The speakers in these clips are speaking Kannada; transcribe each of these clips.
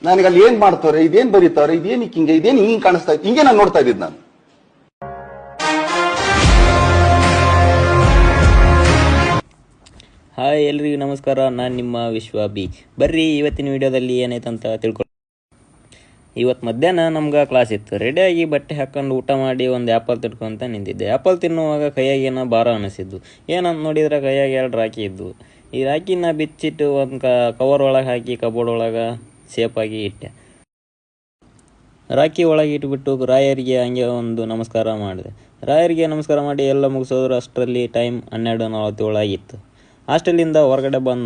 ನನಗೆ ಅಲ್ಲಿ ಏನ್ ಮಾಡ್ತಾರೆ, ಇದೇನ್ ಬರೀತಾರೆ, ಇದೇನಿಕ್ ಹಿಂಗೆ, ಇದೇನ್ ಹಿಂಗೆ ಕಾಣಿಸ್ತಾ ಇತ್ತು, ಹಿಂಗೆ ನಾನು ನೋಡ್ತಾ ಇದ್ದಿದ್ದು ನಾನು. ಹಾಯ್ ಎಲ್ರಿಗೂ ನಮಸ್ಕಾರ, ನಾನು ನಿಮ್ಮ ವಿಶ್ವ ಬಿ. ಬರ್ರಿ ಇವತ್ತಿನ ವಿಡಿಯೋದಲ್ಲಿ ಏನಾಯ್ತಂತ ತಿಳ್ಕೊಳ್ಳಿ. ಇವತ್ತು ಮಧ್ಯಾಹ್ನ ನಮ್ಗೆ ಕ್ಲಾಸ್ ಇತ್ತು. ರೆಡಿಯಾಗಿ ಬಟ್ಟೆ ಹಾಕೊಂಡು ಊಟ ಮಾಡಿ ಒಂದು ಆ್ಯಪಲ್ ತಿನ್ಕೊಂತ ನಿಂತಿದ್ದೆ. ಆ್ಯಪಲ್ ತಿನ್ನುವಾಗ ಕೈಯಾಗಿ ಏನೋ ಭಾರ ಅನಿಸಿದ್ದು. ಏನಂತ ನೋಡಿದ್ರೆ ಕೈಯಾಗಿ 2 ರಾಖಿ ಇದ್ವು. ಈ ರಾಖಿನ ಬಿಚ್ಚಿಟ್ಟು ಒಂದು ಕವರ್ ಒಳಗೆ ಹಾಕಿ ಕಬೋರ್ಡ್ ಒಳಗೆ ಸೇಫಾಗಿ ಇಟ್ಟೆ. ರಾಖಿ ಒಳಗೆ ಇಟ್ಬಿಟ್ಟು ರಾಯರಿಗೆ ಹಂಗೆ ಒಂದು ನಮಸ್ಕಾರ ಮಾಡಿದೆ. ರಾಯರಿಗೆ ನಮಸ್ಕಾರ ಮಾಡಿ ಎಲ್ಲ ಮುಗಿಸೋದ್ರು ಅಷ್ಟರಲ್ಲಿ ಟೈಮ್ 12:47 ಆಗಿತ್ತು. ಹಾಸ್ಟೆಲಿಂದ ಹೊರಗಡೆ ಬಂದು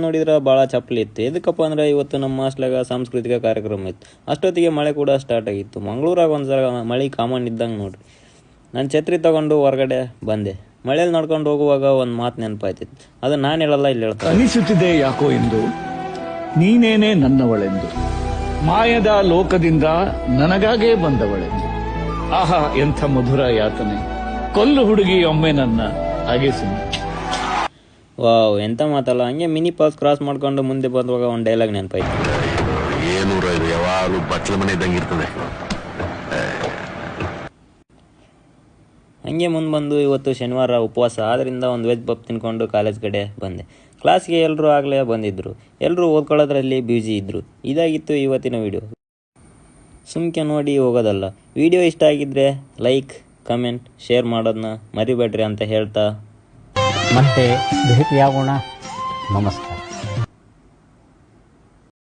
ನೋಡಿದ್ರೆ ಭಾಳ ಚಪ್ಪಲಿ ಇತ್ತು. ಎದಕ್ಕಪ್ಪ ಅಂದರೆ ಇವತ್ತು ನಮ್ಮ ಹಾಸ್ಟೆಲಾಗ ಸಾಂಸ್ಕೃತಿಕ ಕಾರ್ಯಕ್ರಮ ಇತ್ತು. ಅಷ್ಟೊತ್ತಿಗೆ ಮಳೆ ಕೂಡ ಸ್ಟಾರ್ಟ್ ಆಗಿತ್ತು. ಮಂಗಳೂರಾಗ ಒಂದ್ಸಲ ಮಳೆ ಕಾಮನ್ ಇದ್ದಂಗೆ ನೋಡ್ರಿ. ನಾನು ಛತ್ರಿ ತಗೊಂಡು ಹೊರಗಡೆ ಬಂದೆ. ಮಳೇಲಿ ನಡ್ಕೊಂಡು ಹೋಗುವಾಗ ಒಂದು ಮಾತು ನೆನಪಾಯ್ತಿತ್ತು. ಅದು ನಾನು ಹೇಳಲ್ಲ, ಇಲ್ಲಿ ಹೇಳ್ತಾರೆ. ಅನಿಸುತ್ತಿದೆ ಯಾಕೋ ಎಂದು, ನೀನೇನೇ ನನ್ನವಳೆಂದು, ಮಾಯದ ಲೋಕದಿಂದ ನನಗಾಗೇ ಬಂದವಳೆಂದು. ಆಹಾ, ಎಂಥ ಮಧುರ ಯಾತನೆ, ಕೊಲ್ಲು ಹುಡುಗಿ ಒಮ್ಮೆ ನನ್ನ ಅಗೆಸು. ವಾವ್, ಎಂತ ಮಾತಲ್ಲ. ಹಂಗೆ ಮಿನಿ ಪಾಸ್ ಕ್ರಾಸ್ ಮಾಡ್ಕೊಂಡು ಮುಂದೆ ಬಂದಾಗ ಒಂದು ಡೈಲಾಗ್ ನೆನಪಾಯ್ತು. ಹಂಗೆ ಮುಂದೆ ಬಂದು ಇವತ್ತು ಶನಿವಾರ ಉಪವಾಸ ಆದ್ರಿಂದ ಒಂದು ವೆಜ್ ಪಪ್ ತಿನ್ಕೊಂಡು ಕಾಲೇಜ್ ಕಡೆ ಬಂದೆ. ಕ್ಲಾಸ್ಗೆ ಎಲ್ಲರೂ ಆಗಲೇ ಬಂದಿದ್ದರು. ಎಲ್ಲರೂ ಓದ್ಕೊಳ್ಳೋದ್ರಲ್ಲಿ ಬ್ಯುಸಿ ಇದ್ದರು. ಇದಾಗಿತ್ತು ಇವತ್ತಿನ ವಿಡಿಯೋ. ಸುಮ್ಕೆ ನೋಡಿ ಹೋಗೋದಲ್ಲ. ವಿಡಿಯೋ ಇಷ್ಟ ಆಗಿದ್ದರೆ ಲೈಕ್, ಕಮೆಂಟ್, ಶೇರ್ ಮಾಡೋದನ್ನ ಮರಿಬೇಡ್ರಿ ಅಂತ ಹೇಳ್ತಾ ಮತ್ತೆ ಭೇಟಿಯಾಗೋಣ. ನಮಸ್ಕಾರ.